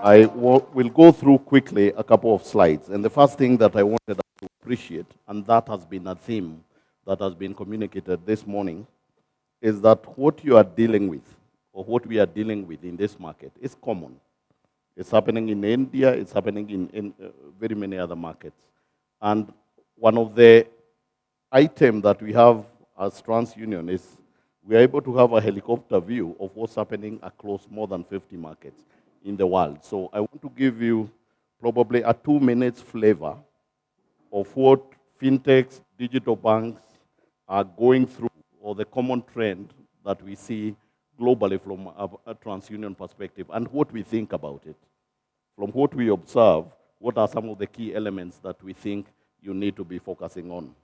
will go through quickly a couple of slides. And the first thing that I wanted us to appreciate, and that has been a theme that has been communicated this morning, is that what you are dealing with, or what we are dealing with in this market, is common. It's happening in India, it's happening in very many other markets. And one of the items that we have as TransUnion is we are able to have a helicopter view of what's happening across more than 50 markets in the world. So I want to give you probably a 2 minutes flavor of what fintechs, digital banks are going through, or the common trend that we see globally from a TransUnion perspective, and what we think about it. From what we observe, what are some of the key elements that we think you need to be focusing on?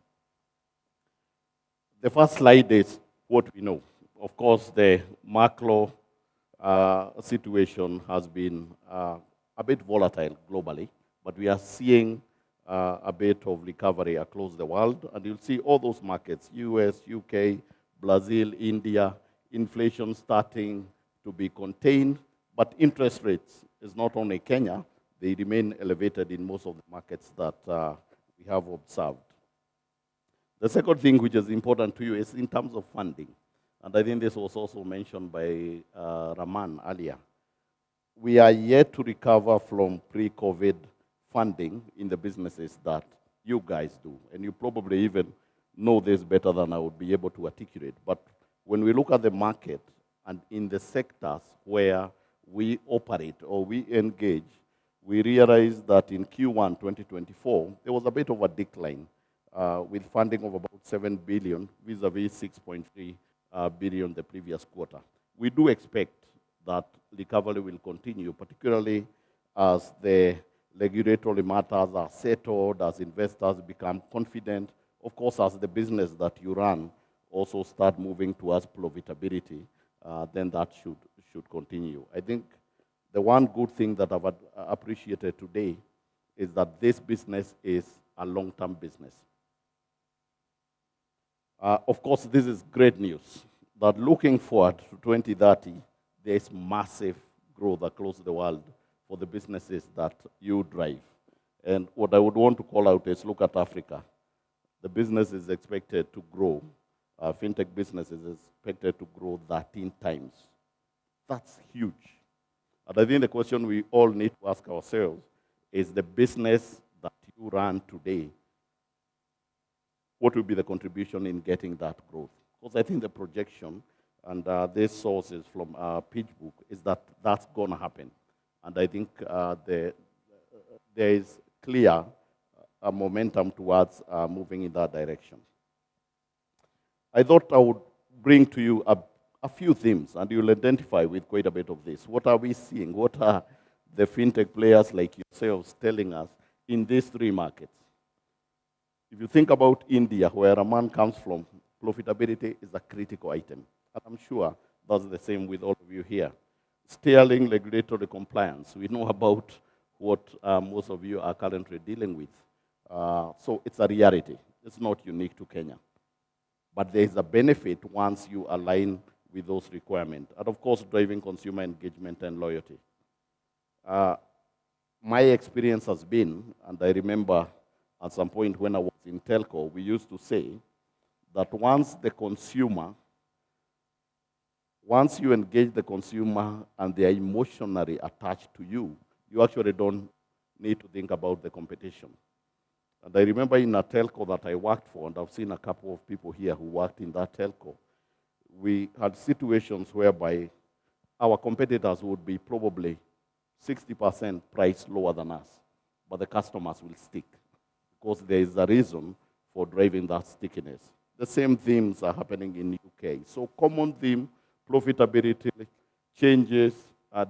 The first slide is what we know. Of course, the macro situation has been a bit volatile globally, but we are seeing a bit of recovery across the world. And you'll see all those markets, US, UK, Brazil, India, inflation starting to be contained, but interest rates is not only Kenya, they remain elevated in most of the markets that we have observed. The second thing which is important to you is in terms of funding. And I think this was also mentioned by Raman earlier. We are yet to recover from pre-COVID funding in the businesses that you guys do. And you probably even know this better than I would be able to articulate. But when we look at the market and in the sectors where we operate or we engage, we realize that in Q1 2024, there was a bit of a decline with funding of about 7 billion vis-a-vis 6.3 billion the previous quarter. We do expect that recovery will continue, particularly as the regulatory matters are settled, as investors become confident, of course, as the business that you run also start moving towards profitability, then that should continue. I think the one good thing that I've appreciated today is that this business is a long-term business. Of course, this is great news, that looking forward to 2030, there is massive growth across the world for the businesses that you drive. And what I would want to call out is look at Africa. The business is expected to grow. FinTech business is expected to grow 13 times. That's huge. And I think the question we all need to ask ourselves is the business that you run today, what will be the contribution in getting that growth? Because I think the projection, and this source is from PitchBook, is that that's going to happen. And I think there is clear momentum towards moving in that direction. I thought I would bring to you a few themes, and you'll identify with quite a bit of this. What are we seeing? What are the fintech players like yourselves telling us in these three markets? If you think about India, where a man comes from, profitability is a critical item. And I'm sure that's the same with all of you here. Steering regulatory compliance. We know about what most of you are currently dealing with. So it's a reality. It's not unique to Kenya. But there is a benefit once you align with those requirements. And of course, driving consumer engagement and loyalty. My experience has been, and I remember at some point when I was in telco, we used to say that once you engage the consumer and they are emotionally attached to you, you actually don't need to think about the competition. And I remember in a telco that I worked for, and I've seen a couple of people here who worked in that telco, we had situations whereby our competitors would be probably 60% price lower than us, but the customers will stick because there is a reason for driving that stickiness. The same themes are happening in UK. So common theme, profitability, changes,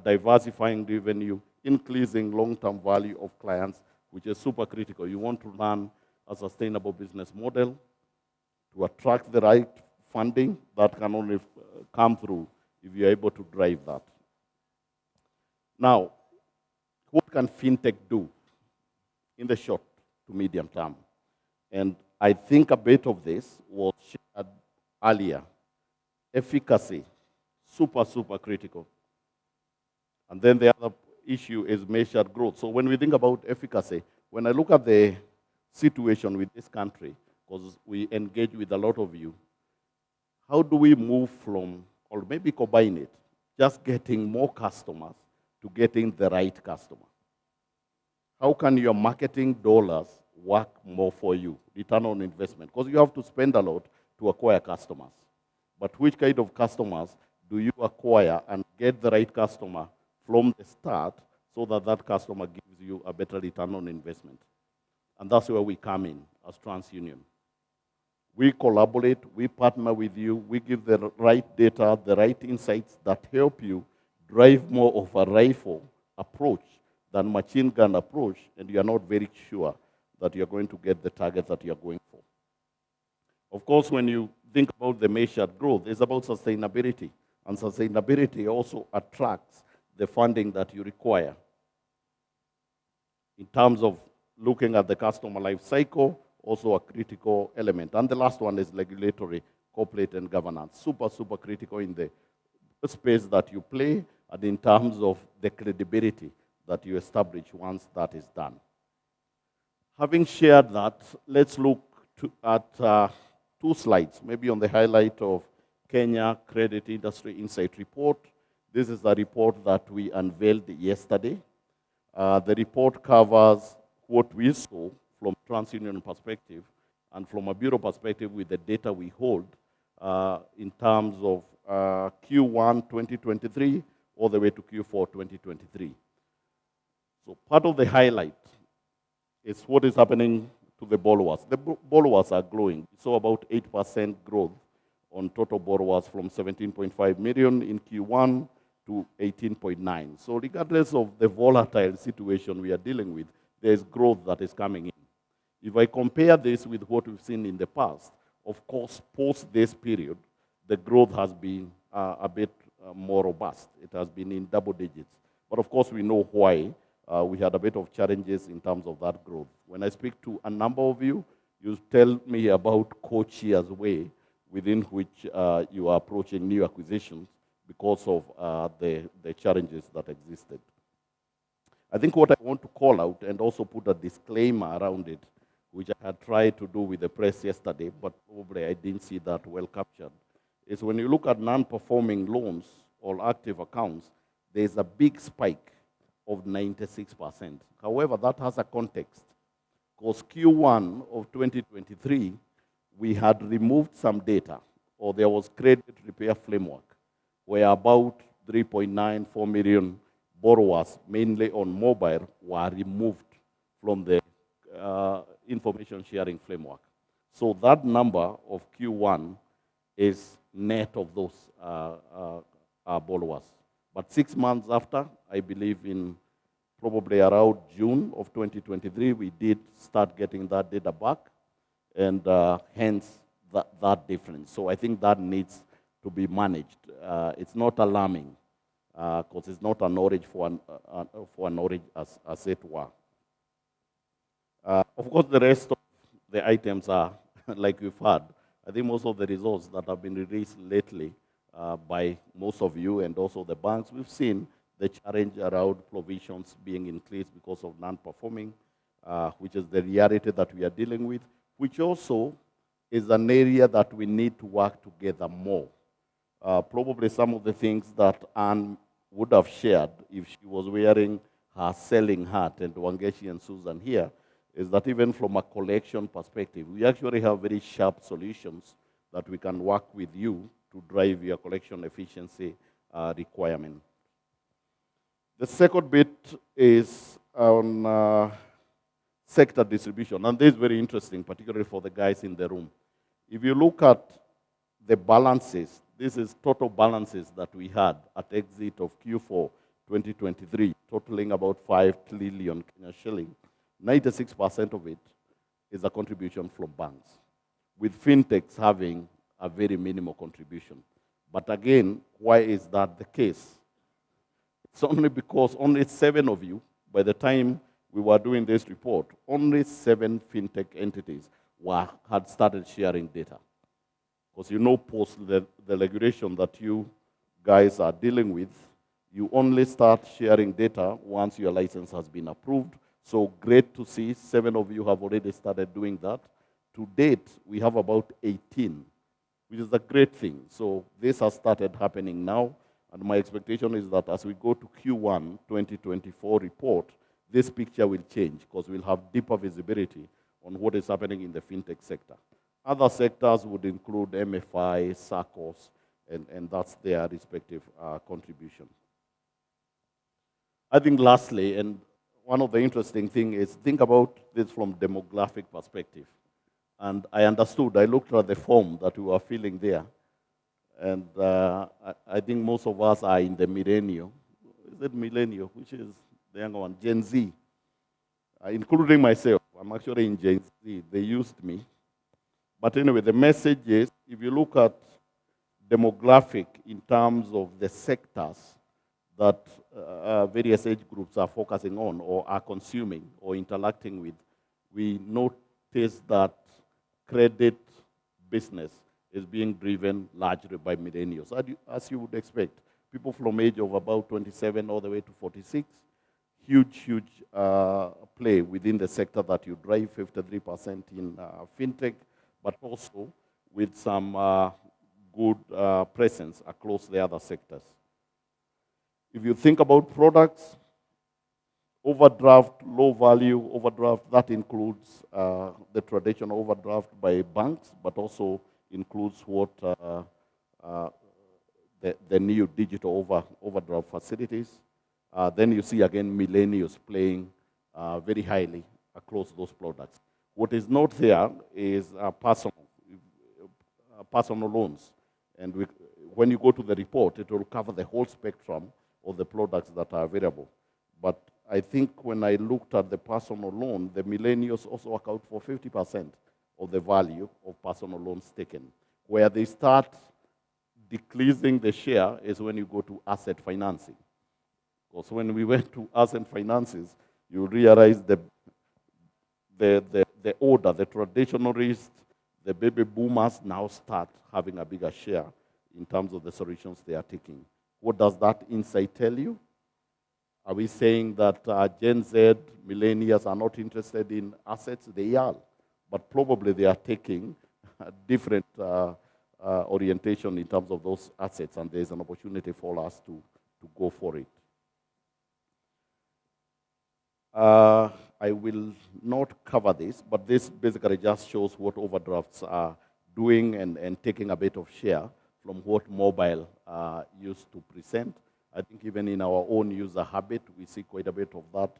diversifying revenue, increasing long-term value of clients, which is super critical. You want to run a sustainable business model to attract the right funding that can only come through if you're able to drive that. Now, what can fintech do in the short to medium term? And I think a bit of this was shared earlier. Efficacy, super critical. And then the other issue is measured growth. So when we think about efficacy, when I look at the situation with this country, because we engage with a lot of you, how do we move from, or maybe combine it, just getting more customers to getting the right customer? How can your marketing dollars work more for you, return on investment? Because you have to spend a lot to acquire customers. But which kind of customers do you acquire and get the right customer from the start so that that customer gives you a better return on investment? And that's where we come in as TransUnion. We collaborate, we partner with you, we give the right data, the right insights that help you drive more of a rifle approach than machine gun approach, and you are not very sure that you're going to get the target that you're going for. Of course, when you think about the measured growth, it's about sustainability. And sustainability also attracts the funding that you require in terms of looking at the customer life cycle, also a critical element. And the last one is regulatory, corporate, and governance. Super, super critical in the space that you play and in terms of the credibility that you establish once that is done. Having shared that, let's look at two slides, maybe on the highlight of Kenya Credit Industry Insight Report. This is the report that we unveiled yesterday. The report covers what we saw from TransUnion perspective and from a bureau perspective with the data we hold in terms of Q1 2023 all the way to Q4 2023. So part of the highlight is what is happening to the borrowers. The borrowers are growing. We saw about 8% growth on total borrowers from 17.5 million in Q1 to 18.9. So regardless of the volatile situation we are dealing with, there's growth that is coming in. If I compare this with what we've seen in the past, of course, post this period, the growth has been a bit more robust. It has been in double digits. But of course, we know why. We had a bit of challenges in terms of that growth. When I speak to a number of you, you tell me about Coach year's way within which you are approaching new acquisitions because of the challenges that existed. I think what I want to call out and also put a disclaimer around it, which I had tried to do with the press yesterday, but probably I didn't see that well captured, is when you look at non-performing loans or active accounts, there's a big spike of 96%. However, that has a context, because Q1 of 2023, we had removed some data, or there was credit repair framework, where about 3.94 million borrowers, mainly on mobile, were removed from the information sharing framework. So that number of Q1 is net of those borrowers. But 6 months after, I believe in probably around June of 2023, we did start getting that data back, and hence that difference. So I think that needs to be managed. It's not alarming, because it's not an orange for an orange as it were. Of course, the rest of the items are, like we've had, I think most of the results that have been released lately by most of you and also the banks, we've seen the challenge around provisions being increased because of non-performing, which is the reality that we are dealing with, which also is an area that we need to work together more. Probably some of the things that Anne would have shared if she was wearing her selling hat, and Wangechi and Susan here, is that even from a collection perspective, we actually have very sharp solutions that we can work with you to drive your collection efficiency requirement. The second bit is on sector distribution, and this is very interesting, particularly for the guys in the room. If you look at the balances, this is total balances that we had at exit of Q4 2023, totaling about 5 trillion Kenya shilling. 96% of it is a contribution from banks, with fintechs having a very minimal contribution. But again, why is that the case? It's only because only 7 of you, by the time we were doing this report, only 7 fintech entities had started sharing data. Because you know, post the regulation that you guys are dealing with, You only start sharing data once your license has been approved. So great to see 7 of you have already started doing that. To date, we have about 18, which is a great thing. So this has started happening now, and my expectation is that as we go to Q1 2024 report, this picture will change because we'll have deeper visibility on what is happening in the fintech sector. Other sectors would include MFI, SACCOs, and that's their respective contribution. I think lastly, and one of the interesting things is think about this from demographic perspective. And I understood, I looked at the form that we were filling there, and I think most of us are in the millennial. Is it millennial, which is the younger one, Gen Z, including myself. I'm actually in Gen Z. They used me. But anyway, the message is, if you look at demographic in terms of the sectors that various age groups are focusing on or are consuming or interacting with, we notice that credit business is being driven largely by millennials, as you would expect. People from age of about 27 all the way to 46, huge play within the sector that you drive, 53% in fintech, but also with some good presence across the other sectors. If you think about products, overdraft, low value overdraft, that includes the traditional overdraft by banks, but also includes what the new digital overdraft facilities. Then you see again millennials playing very highly across those products. What is not there is personal loans. And when you go to the report, it will cover the whole spectrum of the products that are available. But I think when I looked at the personal loan, the millennials also account for 50% of the value of personal loans taken. Where they start decreasing the share is when you go to asset financing. Because when we went to asset finances, you realize the order, the traditionalists, the baby boomers now start having a bigger share in terms of the solutions they are taking. What does that insight tell you? Are we saying that Gen Z, millennials are not interested in assets? They are, but probably they are taking a different orientation in terms of those assets, and there's an opportunity for us to go for it. I will not cover this, but this basically just shows what overdrafts are doing and taking a bit of share from what mobile used to present. I think even in our own user habit, we see quite a bit of that.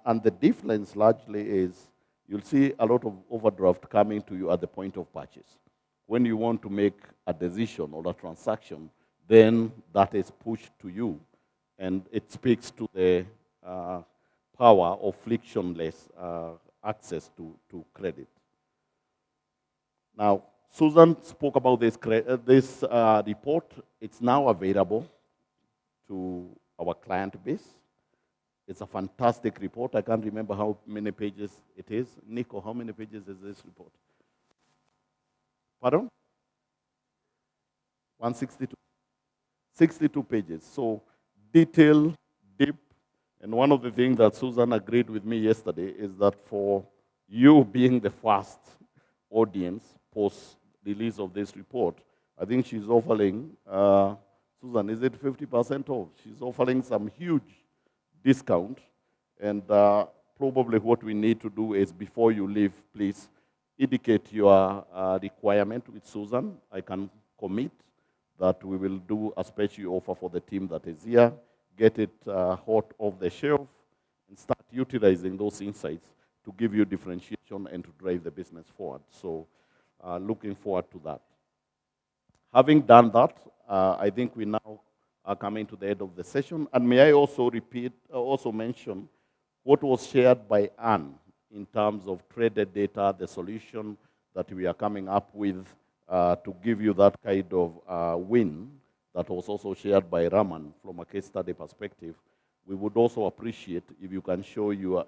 And the difference largely is you'll see a lot of overdraft coming to you at the point of purchase. When you want to make a decision or a transaction, then that is pushed to you, and it speaks to the power of frictionless access to credit. Now, Susan spoke about this report. It's now available to our client base. It's a fantastic report. I can't remember how many pages it is. Nico, how many pages is this report? Pardon? 162. 62 pages. So detailed, deep. And one of the things that Susan agreed with me yesterday is that for you being the first audience post-release of this report, I think she's offering, Susan, is it 50% off? She's offering some huge discount. And probably what we need to do is before you leave, please indicate your requirement with Susan. I can commit that we will do a special offer for the team that is here, get it hot off the shelf, and start utilizing those insights to give you differentiation and to drive the business forward. So looking forward to that. Having done that, I think we now are coming to the end of the session. And may I also mention what was shared by Anne in terms of traded data, the solution that we are coming up with to give you that kind of win that was also shared by Raman from a case study perspective. We would also appreciate if you can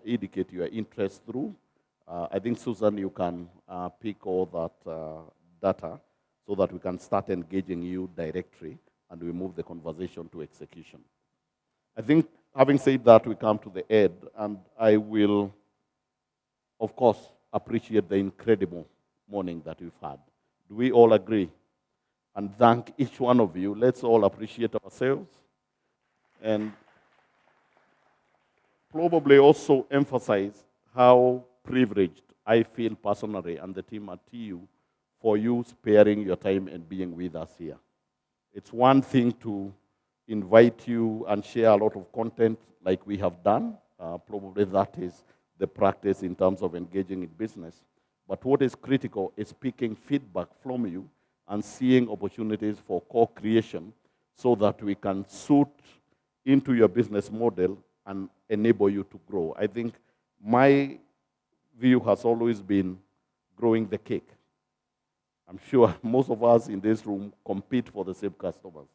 indicate your interest through. I think, Susan, you can pick all that data so that we can start engaging you directly and we move the conversation to execution. I think, having said that, we come to the end, and I will, of course, appreciate the incredible morning that we've had. Do we all agree? And thank each one of you. Let's all appreciate ourselves and probably also emphasize how privileged I feel personally and the team at TU for you sparing your time and being with us here. It's one thing to invite you and share a lot of content like we have done. Probably that is the practice in terms of engaging in business. But what is critical is picking feedback from you and seeing opportunities for co-creation so that we can suit into your business model and enable you to grow. I think my view has always been growing the cake. I'm sure most of us in this room compete for the same customers.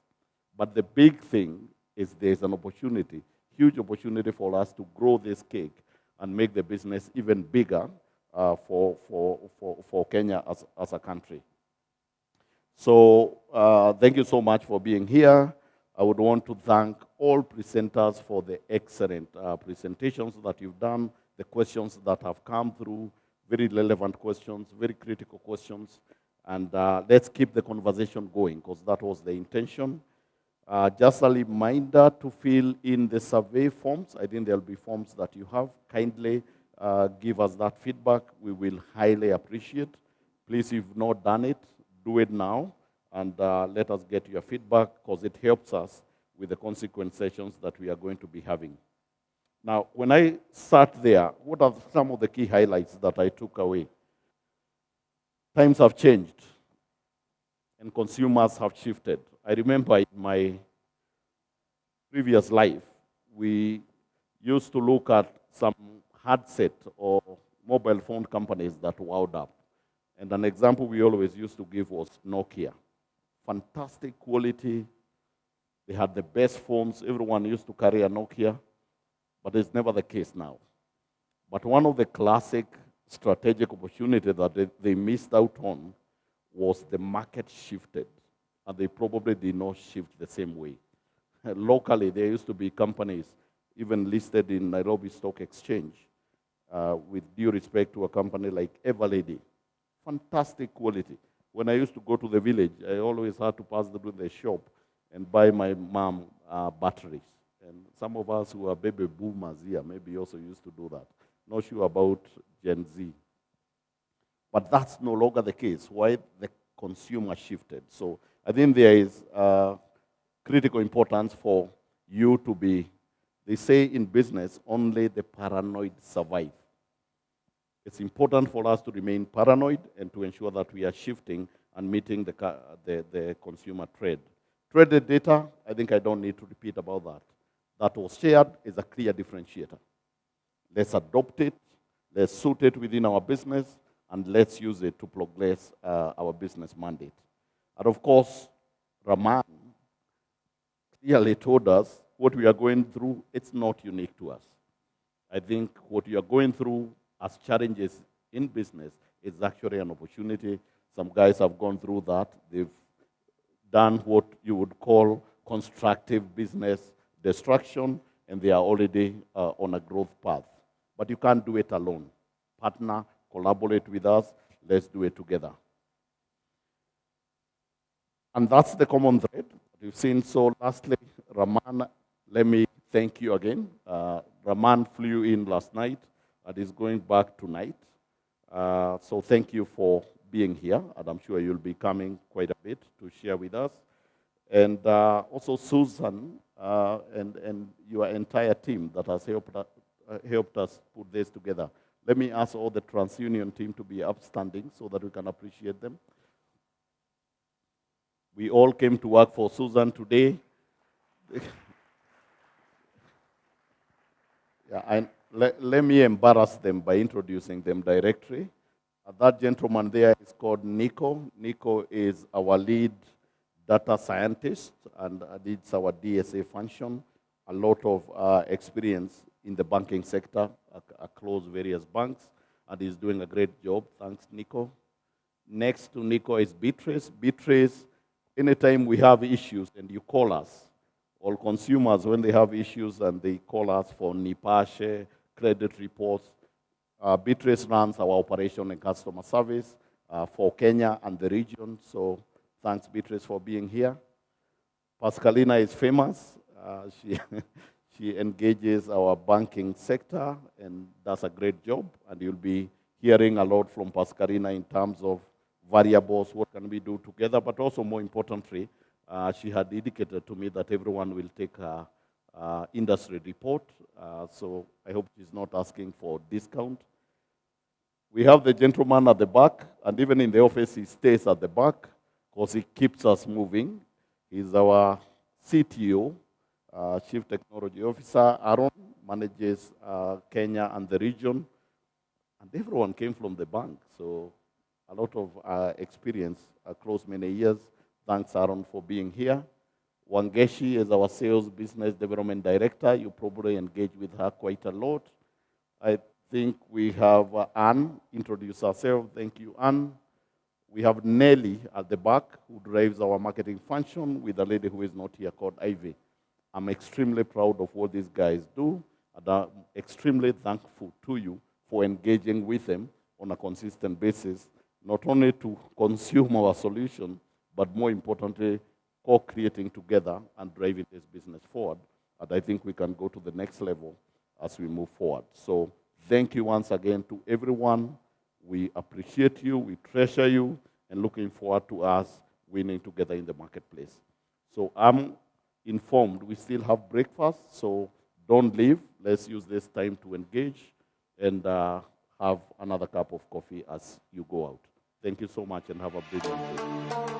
But the big thing is there's an opportunity, huge opportunity for us to grow this cake and make the business even bigger for Kenya as a country. So thank you so much for being here. I would want to thank all presenters for the excellent presentations that you've done, the questions that have come through, very relevant questions, very critical questions. And let's keep the conversation going, because that was the intention. Just a reminder to fill in the survey forms. I think there'll be forms that you have. Kindly give us that feedback. We will highly appreciate. Please, if you've not done it, do it now. And let us get your feedback, because it helps us with the consequent sessions that we are going to be having. Now, when I sat there, what are some of the key highlights that I took away? Times have changed, and consumers have shifted. I remember in my previous life, we used to look at some handset or mobile phone companies that wound up. And an example we always used to give was Nokia. Fantastic quality. They had the best phones. Everyone used to carry a Nokia, but it's never the case now. But one of the classic strategic opportunities that they missed out on was the market shifted, and they probably did not shift the same way. Locally, there used to be companies even listed in Nairobi Stock Exchange, with due respect to a company like Everlady. Fantastic quality. When I used to go to the village, I always had to pass through the shop and buy my mom batteries. And some of us who are baby boomers here maybe also used to do that. Not sure about Gen Z. But that's no longer the case. Why? The consumer shifted. So I think there is critical importance for you to be, they say in business, only the paranoid survive. It's important for us to remain paranoid and to ensure that we are shifting and meeting the consumer trend. Traded data, I think I don't need to repeat about that. That was shared is a clear differentiator. Let's adopt it, let's suit it within our business, and let's use it to progress our business mandate. And of course, Raman clearly told us what we are going through, it's not unique to us. I think what you are going through as challenges in business is actually an opportunity. Some guys have gone through that. They've done what you would call constructive business destruction, and they are already on a growth path. But you can't do it alone. Partner, collaborate with us. Let's do it together. And that's the common thread you've seen. So lastly, Raman, let me thank you again. Raman flew in last night and is going back tonight. So thank you for being here, and I'm sure you'll be coming quite a bit to share with us. And also Susan and your entire team that has helped us put this together. Let me ask all the TransUnion team to be upstanding so that we can appreciate them. We all came to work for Susan today. Yeah, and let me embarrass them by introducing them directly. That gentleman there is called Nico. Nico is our lead data scientist and leads our DSA function. A lot of experience in the banking sector across various banks, and he's doing a great job. Thanks, Nico. Next to Nico is Beatrice. Beatrice, anytime we have issues and you call us, all consumers, when they have issues and they call us for Nipashe, credit reports, Beatrice runs our operation and customer service for Kenya and the region. So thanks, Beatrice, for being here. Pascalina is famous. She, she engages our banking sector and does a great job. And you'll be hearing a lot from Pascalina in terms of variables, what can we do together, but also more importantly, she had indicated to me that everyone will take a industry report. So I hope she's not asking for discount. We have the gentleman at the back, and even in the office, he stays at the back because he keeps us moving. He's our CTO, Chief Technology Officer. Aaron manages Kenya and the region, and everyone came from the bank. So a lot of experience across many years. Thanks, Aaron, for being here. Wangeshi is our Sales Business Development Director. You probably engage with her quite a lot. I think we have Anne introduce herself. Thank you, Anne. We have Nelly at the back, who drives our marketing function, with a lady who is not here called Ivy. I'm extremely proud of what these guys do, and I'm extremely thankful to you for engaging with them on a consistent basis, not only to consume our solution, but more importantly, co-creating together and driving this business forward. And I think we can go to the next level as we move forward. So thank you once again to everyone. We appreciate you, we treasure you, and looking forward to us winning together in the marketplace. So I'm informed we still have breakfast, so don't leave. Let's use this time to engage and have another cup of coffee as you go out. Thank you so much and have a brilliant day.